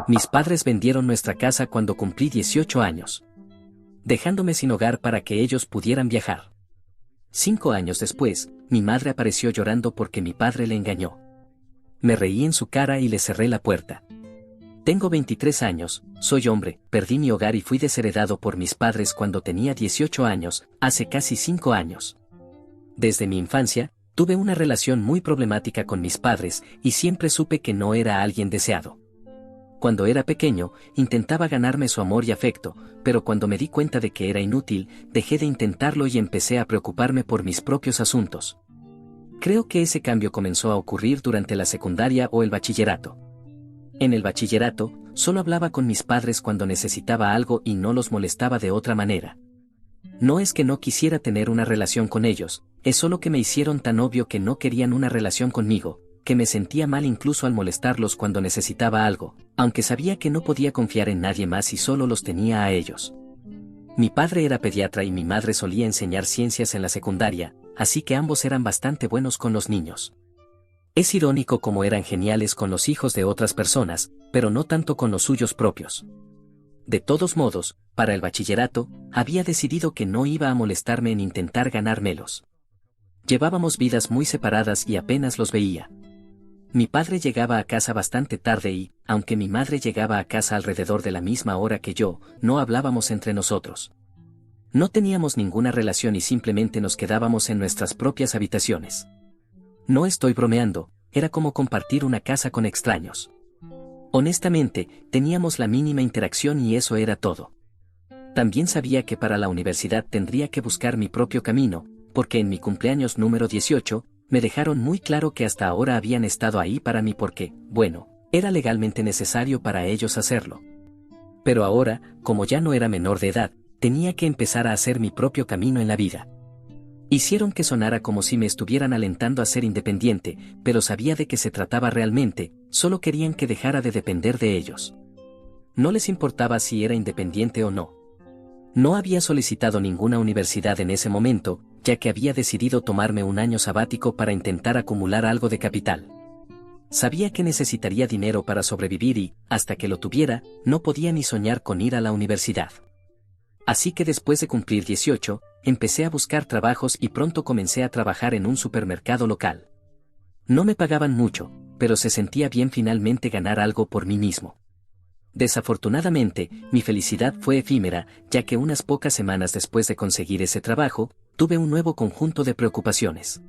Mis padres vendieron nuestra casa cuando cumplí 18 años, dejándome sin hogar para que ellos pudieran viajar. 5 años después, mi madre apareció llorando porque mi padre le engañó. Me reí en su cara y le cerré la puerta. Tengo 23 años, soy hombre, perdí mi hogar y fui desheredado por mis padres cuando tenía 18 años, hace casi 5 años. Desde mi infancia, tuve una relación muy problemática con mis padres y siempre supe que no era alguien deseado. Cuando era pequeño, intentaba ganarme su amor y afecto, pero cuando me di cuenta de que era inútil, dejé de intentarlo y empecé a preocuparme por mis propios asuntos. Creo que ese cambio comenzó a ocurrir durante la secundaria o el bachillerato. En el bachillerato, solo hablaba con mis padres cuando necesitaba algo y no los molestaba de otra manera. No es que no quisiera tener una relación con ellos, es solo que me hicieron tan obvio que no querían una relación conmigo, que me sentía mal incluso al molestarlos cuando necesitaba algo, aunque sabía que no podía confiar en nadie más y solo los tenía a ellos. Mi padre era pediatra y mi madre solía enseñar ciencias en la secundaria, así que ambos eran bastante buenos con los niños. Es irónico cómo eran geniales con los hijos de otras personas, pero no tanto con los suyos propios. De todos modos, para el bachillerato, había decidido que no iba a molestarme en intentar ganármelos. Llevábamos vidas muy separadas y apenas los veía. Mi padre llegaba a casa bastante tarde y, aunque mi madre llegaba a casa alrededor de la misma hora que yo, no hablábamos entre nosotros. No teníamos ninguna relación y simplemente nos quedábamos en nuestras propias habitaciones. No estoy bromeando, era como compartir una casa con extraños. Honestamente, teníamos la mínima interacción y eso era todo. También sabía que para la universidad tendría que buscar mi propio camino, porque en mi cumpleaños número 18, me dejaron muy claro que hasta ahora habían estado ahí para mí porque, bueno, era legalmente necesario para ellos hacerlo. Pero ahora, como ya no era menor de edad, tenía que empezar a hacer mi propio camino en la vida. Hicieron que sonara como si me estuvieran alentando a ser independiente, pero sabía de qué se trataba realmente, solo querían que dejara de depender de ellos. No les importaba si era independiente o no. No había solicitado ninguna universidad en ese momento, ya que había decidido tomarme un año sabático para intentar acumular algo de capital. Sabía que necesitaría dinero para sobrevivir y, hasta que lo tuviera, no podía ni soñar con ir a la universidad. Así que después de cumplir 18, empecé a buscar trabajos y pronto comencé a trabajar en un supermercado local. No me pagaban mucho, pero se sentía bien finalmente ganar algo por mí mismo. Desafortunadamente, mi felicidad fue efímera, ya que unas pocas semanas después de conseguir ese trabajo, tuve un nuevo conjunto de preocupaciones.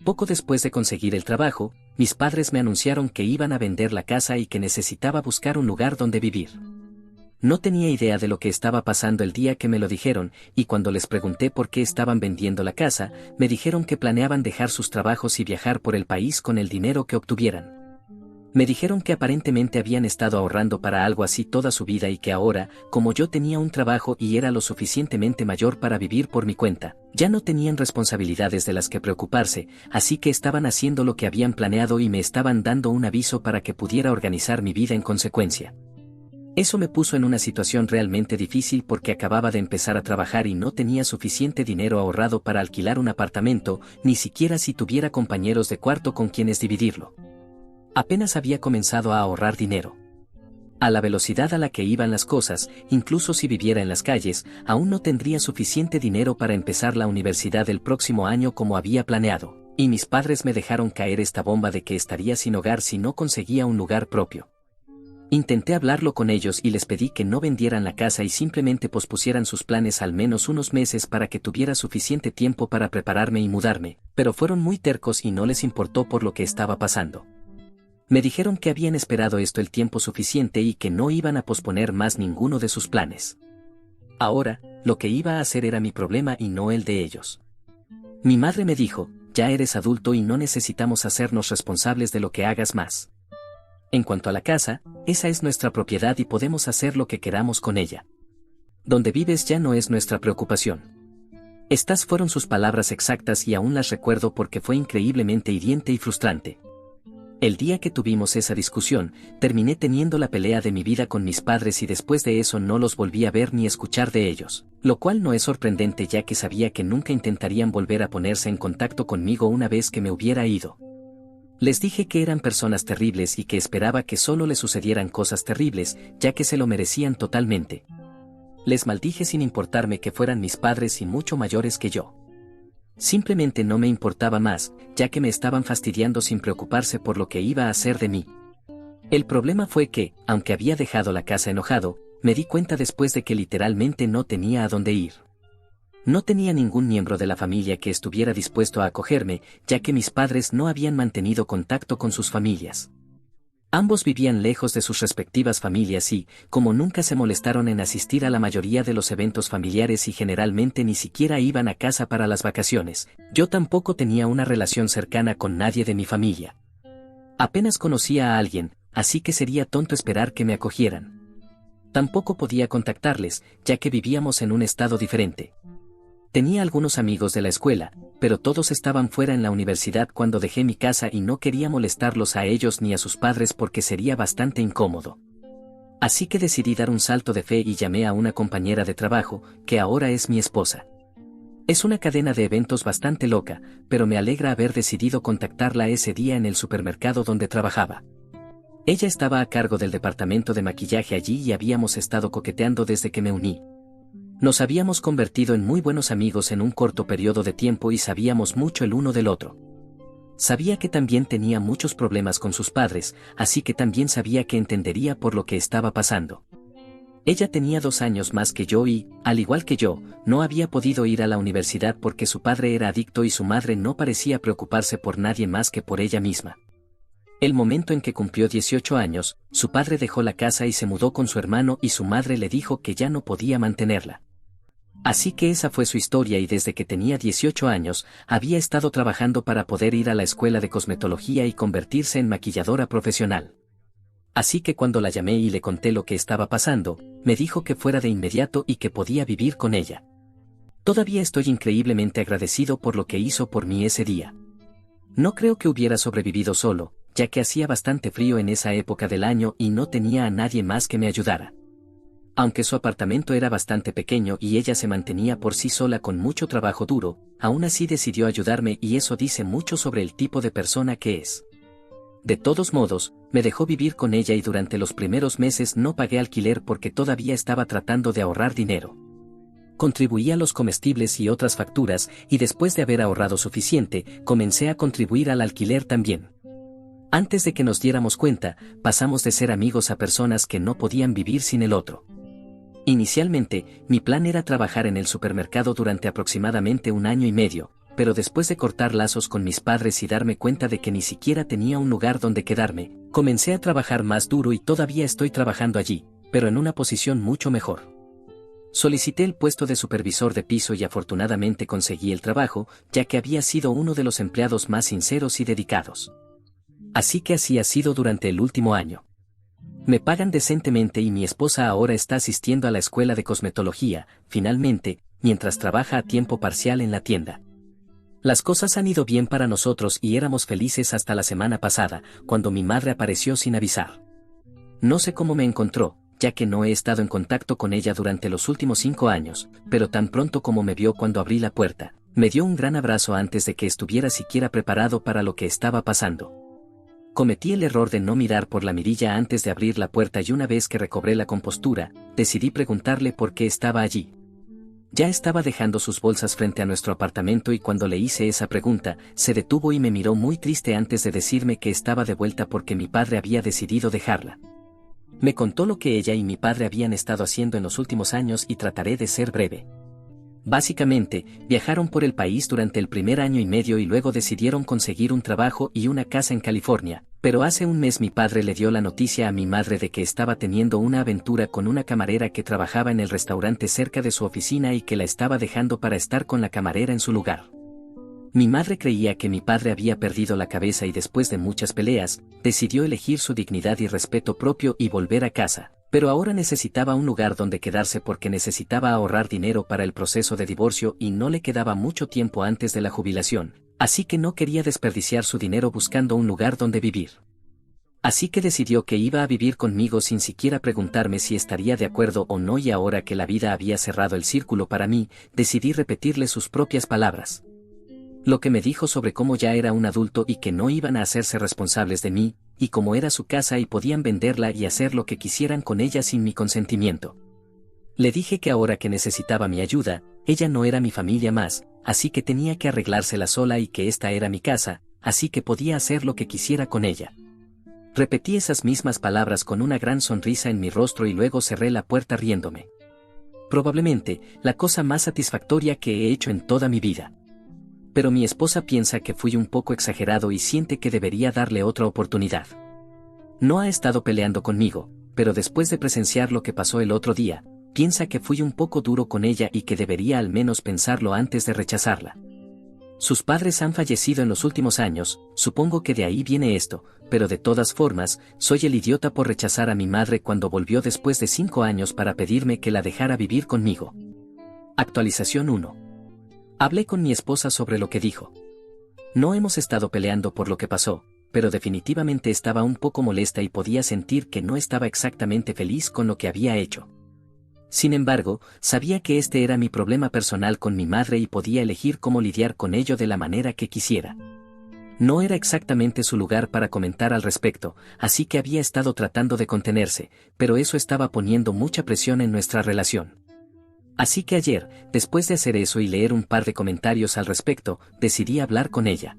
Poco después de conseguir el trabajo, mis padres me anunciaron que iban a vender la casa y que necesitaba buscar un lugar donde vivir. No tenía idea de lo que estaba pasando el día que me lo dijeron, y cuando les pregunté por qué estaban vendiendo la casa, me dijeron que planeaban dejar sus trabajos y viajar por el país con el dinero que obtuvieran. Me dijeron que aparentemente habían estado ahorrando para algo así toda su vida y que ahora, como yo tenía un trabajo y era lo suficientemente mayor para vivir por mi cuenta, ya no tenían responsabilidades de las que preocuparse, así que estaban haciendo lo que habían planeado y me estaban dando un aviso para que pudiera organizar mi vida en consecuencia. Eso me puso en una situación realmente difícil porque acababa de empezar a trabajar y no tenía suficiente dinero ahorrado para alquilar un apartamento, ni siquiera si tuviera compañeros de cuarto con quienes dividirlo. Apenas había comenzado a ahorrar dinero. A la velocidad a la que iban las cosas, incluso si viviera en las calles, aún no tendría suficiente dinero para empezar la universidad el próximo año como había planeado, y mis padres me dejaron caer esta bomba de que estaría sin hogar si no conseguía un lugar propio. Intenté hablarlo con ellos y les pedí que no vendieran la casa y simplemente pospusieran sus planes al menos unos meses para que tuviera suficiente tiempo para prepararme y mudarme, pero fueron muy tercos y no les importó por lo que estaba pasando. Me dijeron que habían esperado esto el tiempo suficiente y que no iban a posponer más ninguno de sus planes. Ahora, lo que iba a hacer era mi problema y no el de ellos. Mi madre me dijo, ya eres adulto y no necesitamos hacernos responsables de lo que hagas más. En cuanto a la casa, esa es nuestra propiedad y podemos hacer lo que queramos con ella. Donde vives ya no es nuestra preocupación. Estas fueron sus palabras exactas y aún las recuerdo porque fue increíblemente hiriente y frustrante. El día que tuvimos esa discusión, terminé teniendo la pelea de mi vida con mis padres y después de eso no los volví a ver ni escuchar de ellos, lo cual no es sorprendente ya que sabía que nunca intentarían volver a ponerse en contacto conmigo una vez que me hubiera ido. Les dije que eran personas terribles y que esperaba que solo les sucedieran cosas terribles, ya que se lo merecían totalmente. Les maldije sin importarme que fueran mis padres y mucho mayores que yo. Simplemente no me importaba más, ya que me estaban fastidiando sin preocuparse por lo que iba a hacer de mí. El problema fue que, aunque había dejado la casa enojado, me di cuenta después de que literalmente no tenía a dónde ir. No tenía ningún miembro de la familia que estuviera dispuesto a acogerme, ya que mis padres no habían mantenido contacto con sus familias. Ambos vivían lejos de sus respectivas familias y, como nunca se molestaron en asistir a la mayoría de los eventos familiares y generalmente ni siquiera iban a casa para las vacaciones, yo tampoco tenía una relación cercana con nadie de mi familia. Apenas conocía a alguien, así que sería tonto esperar que me acogieran. Tampoco podía contactarles, ya que vivíamos en un estado diferente. Tenía algunos amigos de la escuela, pero todos estaban fuera en la universidad cuando dejé mi casa y no quería molestarlos a ellos ni a sus padres porque sería bastante incómodo. Así que decidí dar un salto de fe y llamé a una compañera de trabajo, que ahora es mi esposa. Es una cadena de eventos bastante loca, pero me alegra haber decidido contactarla ese día en el supermercado donde trabajaba. Ella estaba a cargo del departamento de maquillaje allí y habíamos estado coqueteando desde que me uní. Nos habíamos convertido en muy buenos amigos en un corto periodo de tiempo y sabíamos mucho el uno del otro. Sabía que también tenía muchos problemas con sus padres, así que también sabía que entendería por lo que estaba pasando. Ella tenía 2 años más que yo y, al igual que yo, no había podido ir a la universidad porque su padre era adicto y su madre no parecía preocuparse por nadie más que por ella misma. El momento en que cumplió 18 años, su padre dejó la casa y se mudó con su hermano y su madre le dijo que ya no podía mantenerla. Así que esa fue su historia y desde que tenía 18 años, había estado trabajando para poder ir a la escuela de cosmetología y convertirse en maquilladora profesional. Así que cuando la llamé y le conté lo que estaba pasando, me dijo que fuera de inmediato y que podía vivir con ella. Todavía estoy increíblemente agradecido por lo que hizo por mí ese día. No creo que hubiera sobrevivido solo, ya que hacía bastante frío en esa época del año y no tenía a nadie más que me ayudara. Aunque su apartamento era bastante pequeño y ella se mantenía por sí sola con mucho trabajo duro, aún así decidió ayudarme y eso dice mucho sobre el tipo de persona que es. De todos modos, me dejó vivir con ella y durante los primeros meses no pagué alquiler porque todavía estaba tratando de ahorrar dinero. Contribuí a los comestibles y otras facturas y después de haber ahorrado suficiente, comencé a contribuir al alquiler también. Antes de que nos diéramos cuenta, pasamos de ser amigos a personas que no podían vivir sin el otro. Inicialmente, mi plan era trabajar en el supermercado durante aproximadamente 1 año y medio, pero después de cortar lazos con mis padres y darme cuenta de que ni siquiera tenía un lugar donde quedarme, comencé a trabajar más duro y todavía estoy trabajando allí, pero en una posición mucho mejor. Solicité el puesto de supervisor de piso y afortunadamente conseguí el trabajo, ya que había sido uno de los empleados más sinceros y dedicados. Así que así ha sido durante el último año. Me pagan decentemente y mi esposa ahora está asistiendo a la escuela de cosmetología, finalmente, mientras trabaja a tiempo parcial en la tienda. Las cosas han ido bien para nosotros y éramos felices hasta la semana pasada, cuando mi madre apareció sin avisar. No sé cómo me encontró, ya que no he estado en contacto con ella durante los últimos 5 años, pero tan pronto como me vio cuando abrí la puerta, me dio un gran abrazo antes de que estuviera siquiera preparado para lo que estaba pasando. Cometí el error de no mirar por la mirilla antes de abrir la puerta y una vez que recobré la compostura, decidí preguntarle por qué estaba allí. Ya estaba dejando sus bolsas frente a nuestro apartamento y cuando le hice esa pregunta, se detuvo y me miró muy triste antes de decirme que estaba de vuelta porque mi padre había decidido dejarla. Me contó lo que ella y mi padre habían estado haciendo en los últimos años y trataré de ser breve. Básicamente, viajaron por el país durante el primer año y medio y luego decidieron conseguir un trabajo y una casa en California, pero hace un mes mi padre le dio la noticia a mi madre de que estaba teniendo una aventura con una camarera que trabajaba en el restaurante cerca de su oficina y que la estaba dejando para estar con la camarera en su lugar. Mi madre creía que mi padre había perdido la cabeza y después de muchas peleas, decidió elegir su dignidad y respeto propio y volver a casa. Pero ahora necesitaba un lugar donde quedarse porque necesitaba ahorrar dinero para el proceso de divorcio y no le quedaba mucho tiempo antes de la jubilación, así que no quería desperdiciar su dinero buscando un lugar donde vivir. Así que decidió que iba a vivir conmigo sin siquiera preguntarme si estaría de acuerdo o no y ahora que la vida había cerrado el círculo para mí, decidí repetirle sus propias palabras. Lo que me dijo sobre cómo ya era un adulto y que no iban a hacerse responsables de mí, y cómo era su casa y podían venderla y hacer lo que quisieran con ella sin mi consentimiento. Le dije que ahora que necesitaba mi ayuda, ella no era mi familia más, así que tenía que arreglársela sola y que esta era mi casa, así que podía hacer lo que quisiera con ella. Repetí esas mismas palabras con una gran sonrisa en mi rostro y luego cerré la puerta riéndome. Probablemente, la cosa más satisfactoria que he hecho en toda mi vida. Pero mi esposa piensa que fui un poco exagerado y siente que debería darle otra oportunidad. No ha estado peleando conmigo, pero después de presenciar lo que pasó el otro día, piensa que fui un poco duro con ella y que debería al menos pensarlo antes de rechazarla. Sus padres han fallecido en los últimos años, supongo que de ahí viene esto, pero de todas formas, soy el idiota por rechazar a mi madre cuando volvió después de 5 años para pedirme que la dejara vivir conmigo. Actualización 1. Hablé con mi esposa sobre lo que dijo. No hemos estado peleando por lo que pasó, pero definitivamente estaba un poco molesta y podía sentir que no estaba exactamente feliz con lo que había hecho. Sin embargo, sabía que este era mi problema personal con mi madre y podía elegir cómo lidiar con ello de la manera que quisiera. No era exactamente su lugar para comentar al respecto, así que había estado tratando de contenerse, pero eso estaba poniendo mucha presión en nuestra relación. Así que ayer, después de hacer eso y leer un par de comentarios al respecto, decidí hablar con ella.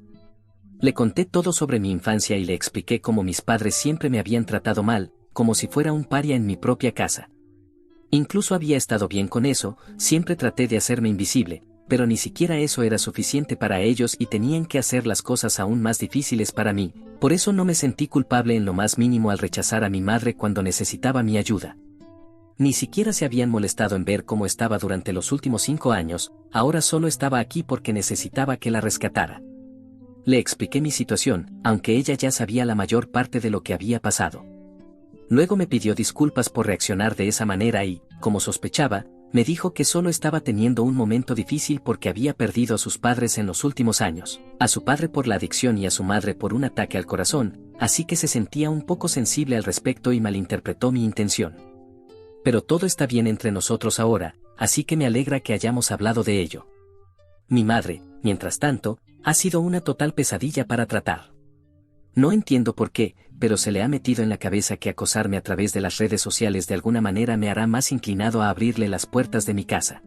Le conté todo sobre mi infancia y le expliqué cómo mis padres siempre me habían tratado mal, como si fuera un paria en mi propia casa. Incluso había estado bien con eso, siempre traté de hacerme invisible, pero ni siquiera eso era suficiente para ellos y tenían que hacer las cosas aún más difíciles para mí, por eso no me sentí culpable en lo más mínimo al rechazar a mi madre cuando necesitaba mi ayuda. Ni siquiera se habían molestado en ver cómo estaba durante los últimos 5 años, ahora solo estaba aquí porque necesitaba que la rescatara. Le expliqué mi situación, aunque ella ya sabía la mayor parte de lo que había pasado. Luego me pidió disculpas por reaccionar de esa manera y, como sospechaba, me dijo que solo estaba teniendo un momento difícil porque había perdido a sus padres en los últimos años, a su padre por la adicción y a su madre por un ataque al corazón, así que se sentía un poco sensible al respecto y malinterpretó mi intención. Pero todo está bien entre nosotros ahora, así que me alegra que hayamos hablado de ello. Mi madre, mientras tanto, ha sido una total pesadilla para tratar. No entiendo por qué, pero se le ha metido en la cabeza que acosarme a través de las redes sociales de alguna manera me hará más inclinado a abrirle las puertas de mi casa.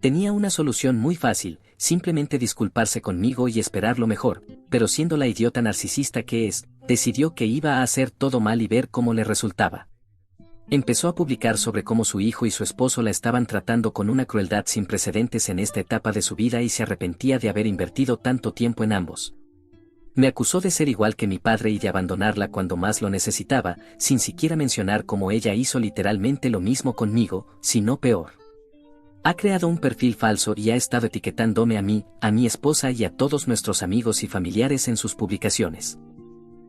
Tenía una solución muy fácil, simplemente disculparse conmigo y esperar lo mejor, pero siendo la idiota narcisista que es, decidió que iba a hacer todo mal y ver cómo le resultaba. Empezó a publicar sobre cómo su hijo y su esposo la estaban tratando con una crueldad sin precedentes en esta etapa de su vida y se arrepentía de haber invertido tanto tiempo en ambos. Me acusó de ser igual que mi padre y de abandonarla cuando más lo necesitaba, sin siquiera mencionar cómo ella hizo literalmente lo mismo conmigo, si no peor. Ha creado un perfil falso y ha estado etiquetándome a mí, a mi esposa y a todos nuestros amigos y familiares en sus publicaciones.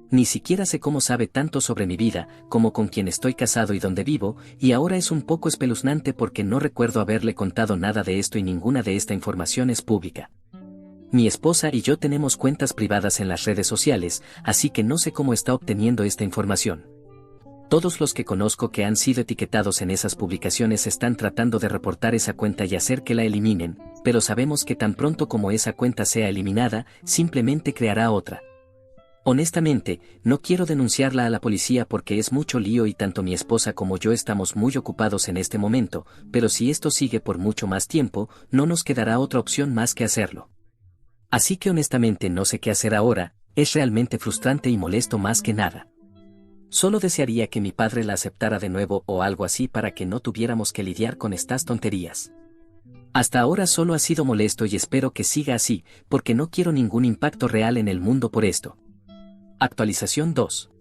Ni siquiera sé cómo sabe tanto sobre mi vida, como con quién estoy casado y dónde vivo, y ahora es un poco espeluznante porque no recuerdo haberle contado nada de esto y ninguna de esta información es pública. Mi esposa y yo tenemos cuentas privadas en las redes sociales, así que no sé cómo está obteniendo esta información. Todos los que conozco que han sido etiquetados en esas publicaciones están tratando de reportar esa cuenta y hacer que la eliminen, pero sabemos que tan pronto como esa cuenta sea eliminada, simplemente creará otra. Honestamente, no quiero denunciarla a la policía porque es mucho lío y tanto mi esposa como yo estamos muy ocupados en este momento, pero si esto sigue por mucho más tiempo, no nos quedará otra opción más que hacerlo. Así que honestamente no sé qué hacer ahora, es realmente frustrante y molesto más que nada. Solo desearía que mi padre la aceptara de nuevo o algo así para que no tuviéramos que lidiar con estas tonterías. Hasta ahora solo ha sido molesto y espero que siga así, porque no quiero ningún impacto real en el mundo por esto. Actualización 2.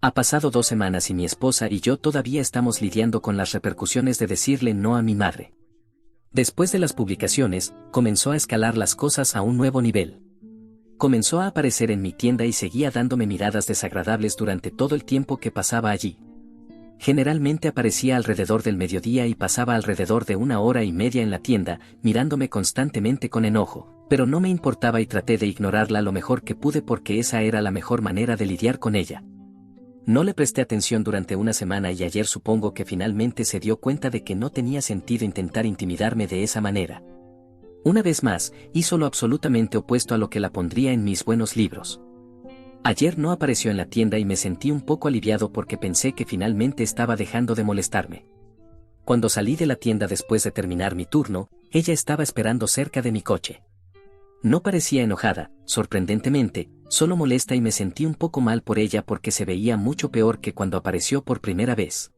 Ha pasado 2 semanas y mi esposa y yo todavía estamos lidiando con las repercusiones de decirle no a mi madre. Después de las publicaciones, comenzó a escalar las cosas a un nuevo nivel. Comenzó a aparecer en mi tienda y seguía dándome miradas desagradables durante todo el tiempo que pasaba allí. Generalmente aparecía alrededor del mediodía y pasaba alrededor de 1 hora y media en la tienda, mirándome constantemente con enojo, pero no me importaba y traté de ignorarla lo mejor que pude porque esa era la mejor manera de lidiar con ella. No le presté atención durante 1 semana y ayer supongo que finalmente se dio cuenta de que no tenía sentido intentar intimidarme de esa manera. Una vez más, hizo lo absolutamente opuesto a lo que la pondría en mis buenos libros. Ayer no apareció en la tienda y me sentí un poco aliviado porque pensé que finalmente estaba dejando de molestarme. Cuando salí de la tienda después de terminar mi turno, ella estaba esperando cerca de mi coche. No parecía enojada, sorprendentemente, solo molesta y me sentí un poco mal por ella porque se veía mucho peor que cuando apareció por primera vez.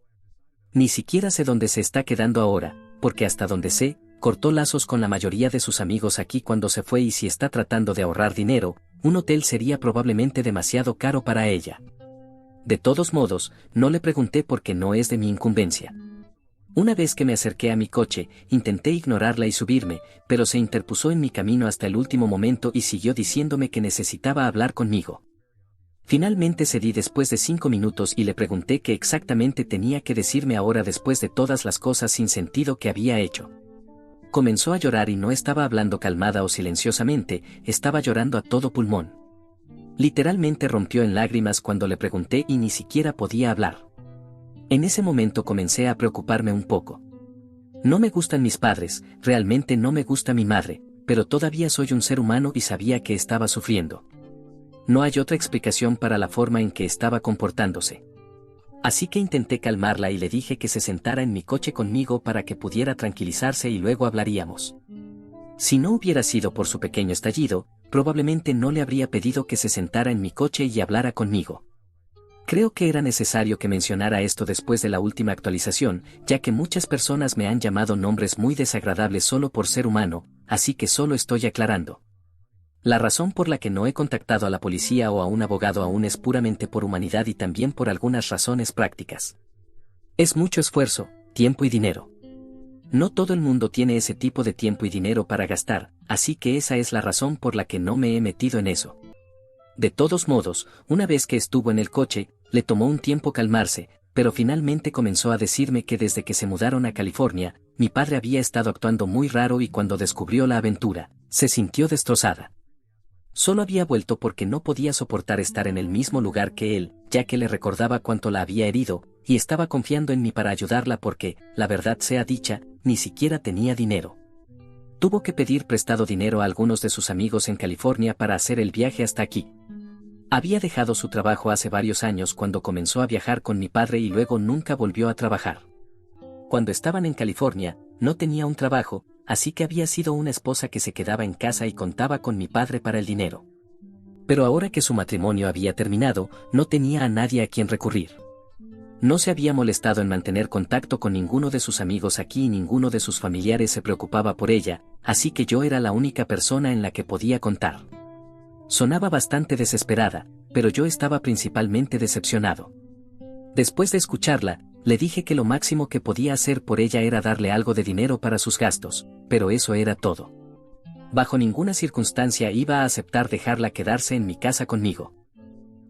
Ni siquiera sé dónde se está quedando ahora, porque hasta donde sé, cortó lazos con la mayoría de sus amigos aquí cuando se fue y si está tratando de ahorrar dinero, un hotel sería probablemente demasiado caro para ella. De todos modos, no le pregunté porque no es de mi incumbencia. Una vez que me acerqué a mi coche, intenté ignorarla y subirme, pero se interpuso en mi camino hasta el último momento y siguió diciéndome que necesitaba hablar conmigo. Finalmente cedí después de 5 minutos y le pregunté qué exactamente tenía que decirme ahora después de todas las cosas sin sentido que había hecho. Comenzó a llorar y no estaba hablando calmada o silenciosamente, estaba llorando a todo pulmón. Literalmente rompió en lágrimas cuando le pregunté y ni siquiera podía hablar. En ese momento comencé a preocuparme un poco. No me gustan mis padres, realmente no me gusta mi madre, pero todavía soy un ser humano y sabía que estaba sufriendo. No hay otra explicación para la forma en que estaba comportándose. Así que intenté calmarla y le dije que se sentara en mi coche conmigo para que pudiera tranquilizarse y luego hablaríamos. Si no hubiera sido por su pequeño estallido, probablemente no le habría pedido que se sentara en mi coche y hablara conmigo. Creo que era necesario que mencionara esto después de la última actualización, ya que muchas personas me han llamado nombres muy desagradables solo por ser humano, así que solo estoy aclarando. La razón por la que no he contactado a la policía o a un abogado aún es puramente por humanidad y también por algunas razones prácticas. Es mucho esfuerzo, tiempo y dinero. No todo el mundo tiene ese tipo de tiempo y dinero para gastar, así que esa es la razón por la que no me he metido en eso. De todos modos, una vez que estuvo en el coche, le tomó un tiempo calmarse, pero finalmente comenzó a decirme que desde que se mudaron a California, mi padre había estado actuando muy raro y cuando descubrió la aventura, se sintió destrozada. Solo había vuelto porque no podía soportar estar en el mismo lugar que él, ya que le recordaba cuánto la había herido, y estaba confiando en mí para ayudarla porque, la verdad sea dicha, ni siquiera tenía dinero. Tuvo que pedir prestado dinero a algunos de sus amigos en California para hacer el viaje hasta aquí. Había dejado su trabajo hace varios años cuando comenzó a viajar con mi padre y luego nunca volvió a trabajar. Cuando estaban en California, no tenía un trabajo, así que había sido una esposa que se quedaba en casa y contaba con mi padre para el dinero. Pero ahora que su matrimonio había terminado, no tenía a nadie a quien recurrir. No se había molestado en mantener contacto con ninguno de sus amigos aquí y ninguno de sus familiares se preocupaba por ella, así que yo era la única persona en la que podía contar. Sonaba bastante desesperada, pero yo estaba principalmente decepcionado. Después de escucharla, le dije que lo máximo que podía hacer por ella era darle algo de dinero para sus gastos, pero eso era todo. Bajo ninguna circunstancia iba a aceptar dejarla quedarse en mi casa conmigo.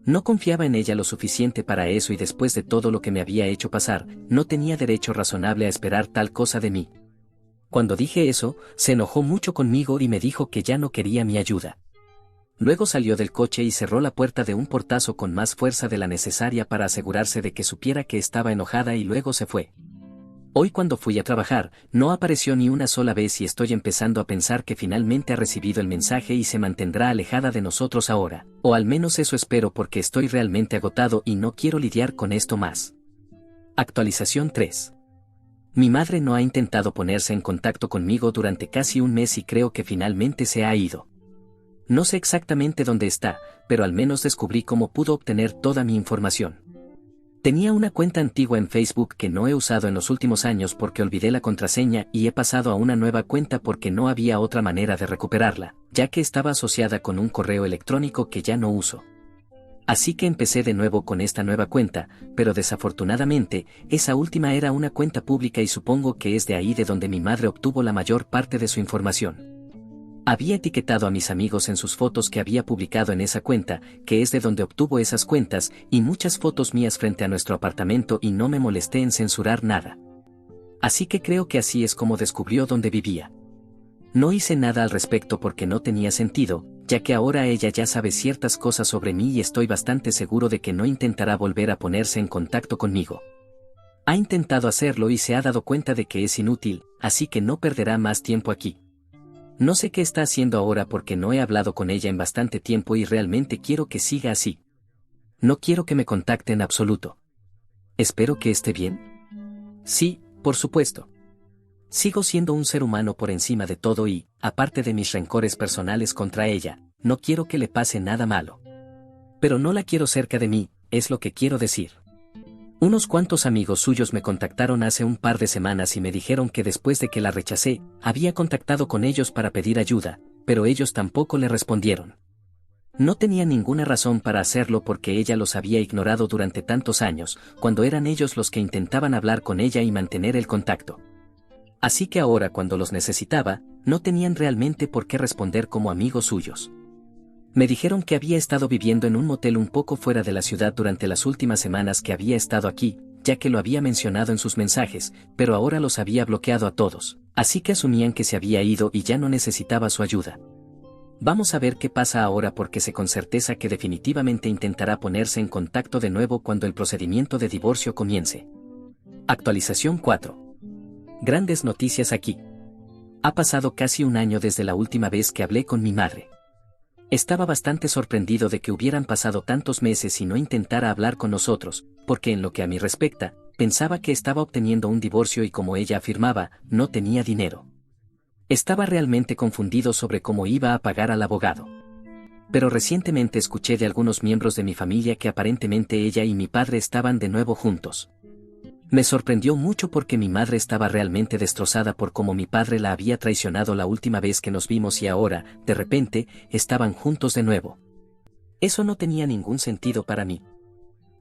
No confiaba en ella lo suficiente para eso y después de todo lo que me había hecho pasar, no tenía derecho razonable a esperar tal cosa de mí. Cuando dije eso, se enojó mucho conmigo y me dijo que ya no quería mi ayuda. Luego salió del coche y cerró la puerta de un portazo con más fuerza de la necesaria para asegurarse de que supiera que estaba enojada y luego se fue. Hoy cuando fui a trabajar, no apareció ni una sola vez y estoy empezando a pensar que finalmente ha recibido el mensaje y se mantendrá alejada de nosotros ahora, o al menos eso espero porque estoy realmente agotado y no quiero lidiar con esto más. Actualización 3. Mi madre no ha intentado ponerse en contacto conmigo durante casi un mes y creo que finalmente se ha ido. No sé exactamente dónde está, pero al menos descubrí cómo pudo obtener toda mi información. Tenía una cuenta antigua en Facebook que no he usado en los últimos años porque olvidé la contraseña y he pasado a una nueva cuenta porque no había otra manera de recuperarla, ya que estaba asociada con un correo electrónico que ya no uso. Así que empecé de nuevo con esta nueva cuenta, pero desafortunadamente, esa última era una cuenta pública y supongo que es de ahí de donde mi madre obtuvo la mayor parte de su información. Había etiquetado a mis amigos en sus fotos que había publicado en esa cuenta, que es de donde obtuvo esas cuentas, y muchas fotos mías frente a nuestro apartamento y no me molesté en censurar nada. Así que creo que así es como descubrió dónde vivía. No hice nada al respecto porque no tenía sentido, ya que ahora ella ya sabe ciertas cosas sobre mí y estoy bastante seguro de que no intentará volver a ponerse en contacto conmigo. Ha intentado hacerlo y se ha dado cuenta de que es inútil, así que no perderá más tiempo aquí. No sé qué está haciendo ahora porque no he hablado con ella en bastante tiempo y realmente quiero que siga así. No quiero que me contacte en absoluto. Espero que esté bien. Sí, por supuesto. Sigo siendo un ser humano por encima de todo y, aparte de mis rencores personales contra ella, no quiero que le pase nada malo. Pero no la quiero cerca de mí, es lo que quiero decir. Unos cuantos amigos suyos me contactaron hace un par de semanas y me dijeron que después de que la rechacé, había contactado con ellos para pedir ayuda, pero ellos tampoco le respondieron. No tenía ninguna razón para hacerlo porque ella los había ignorado durante tantos años, cuando eran ellos los que intentaban hablar con ella y mantener el contacto. Así que ahora cuando los necesitaba, no tenían realmente por qué responder como amigos suyos. Me dijeron que había estado viviendo en un motel un poco fuera de la ciudad durante las últimas semanas que había estado aquí, ya que lo había mencionado en sus mensajes, pero ahora los había bloqueado a todos, así que asumían que se había ido y ya no necesitaba su ayuda. Vamos a ver qué pasa ahora porque sé con certeza que definitivamente intentará ponerse en contacto de nuevo cuando el procedimiento de divorcio comience. Actualización 4. Grandes noticias aquí. Ha pasado casi un año desde la última vez que hablé con mi madre. Estaba bastante sorprendido de que hubieran pasado tantos meses y no intentara hablar con nosotros, porque en lo que a mí respecta, pensaba que estaba obteniendo un divorcio y como ella afirmaba, no tenía dinero. Estaba realmente confundido sobre cómo iba a pagar al abogado. Pero recientemente escuché de algunos miembros de mi familia que aparentemente ella y mi padre estaban de nuevo juntos. Me sorprendió mucho porque mi madre estaba realmente destrozada por cómo mi padre la había traicionado la última vez que nos vimos y ahora, de repente, estaban juntos de nuevo. Eso no tenía ningún sentido para mí.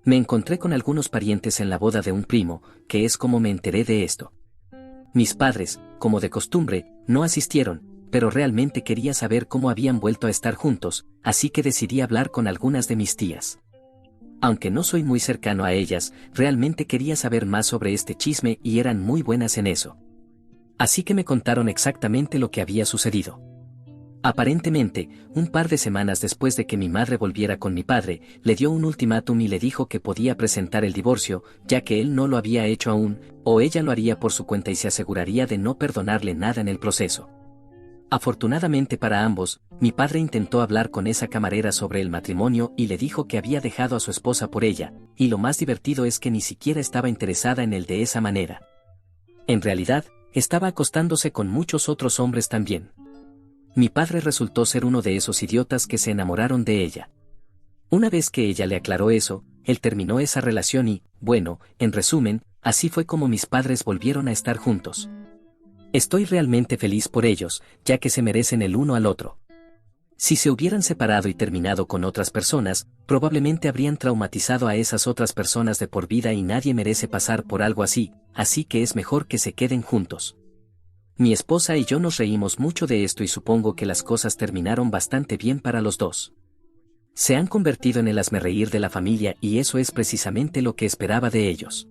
Me encontré con algunos parientes en la boda de un primo, que es como me enteré de esto. Mis padres, como de costumbre, no asistieron, pero realmente quería saber cómo habían vuelto a estar juntos, así que decidí hablar con algunas de mis tías. Aunque no soy muy cercano a ellas, realmente quería saber más sobre este chisme y eran muy buenas en eso. Así que me contaron exactamente lo que había sucedido. Aparentemente, un par de semanas después de que mi madre volviera con mi padre, le dio un ultimátum y le dijo que podía presentar el divorcio, ya que él no lo había hecho aún, o ella lo haría por su cuenta y se aseguraría de no perdonarle nada en el proceso. Afortunadamente para ambos, mi padre intentó hablar con esa camarera sobre el matrimonio y le dijo que había dejado a su esposa por ella, y lo más divertido es que ni siquiera estaba interesada en él de esa manera. En realidad, estaba acostándose con muchos otros hombres también. Mi padre resultó ser uno de esos idiotas que se enamoraron de ella. Una vez que ella le aclaró eso, él terminó esa relación y, bueno, en resumen, así fue como mis padres volvieron a estar juntos. Estoy realmente feliz por ellos, ya que se merecen el uno al otro. Si se hubieran separado y terminado con otras personas, probablemente habrían traumatizado a esas otras personas de por vida y nadie merece pasar por algo así que es mejor que se queden juntos. Mi esposa y yo nos reímos mucho de esto y supongo que las cosas terminaron bastante bien para los dos. Se han convertido en el hazmerreír de la familia y eso es precisamente lo que esperaba de ellos.